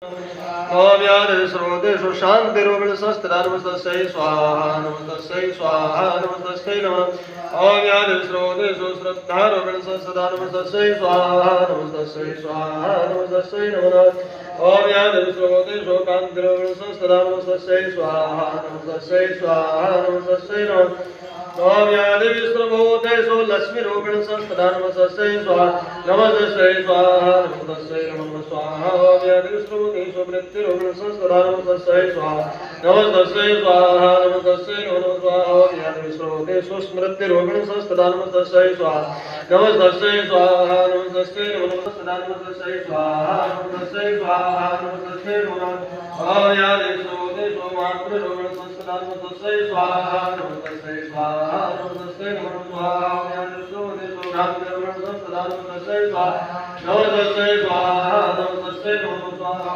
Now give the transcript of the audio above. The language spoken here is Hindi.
ओम यादेषु शांतिरूपिण संस्थिता नमस्तस्यै स्वाहा नमस्तस्यै स्वाहा नमस्तस्यै नमः। ओम यादेषु श्रद्धारूपिण संस्थिता नमस्तस्यै स्वाहा नमस्तस्यै स्वाहा नमस्तस्यै नमः। ओम यादेषु कान्तिरूपिण संस्थिता नमस्तस्यै स्वाहा नमस्तस्यै स्वाहा नमस्तस्यै नमः। ओम यादेषु लक्ष्मीरूपिण संस्थिता नमस्तस्यै स्वाहा नमस्तस्यै स्वाहा नमस्तस्यै नमः स्वाहा। ओम यादेषु वृत्तिरूपिण संस्थिता नमस्तस्यै स्वाहा नमस्तस्यै स्वाहा नमस्तस्यै नमः स्वाहा। ओम यादेषु स्मृतिरूपिण संस्थिता नमस्तस्यै स्वाहा नमस्तस्यै स्वाहा नमस्तस्यै नमः नमस्तस्यै स्वाहा नमस्तस्यै स्वाहा नमस्तस्यै नमः। ओम यादेषु मातृरूपिण संस्थिता नमस्तस्यै स्वाहा नमस्तस्यै स्वाहा नमस्तस्यै नमः स्वाहा। ओम यादेषु शांतिरूपिण संस्थिता नमस्तस्यै स्वाहा नमस्तस्यै स्वाहा नमस्तस्यै नमः स्वाहा।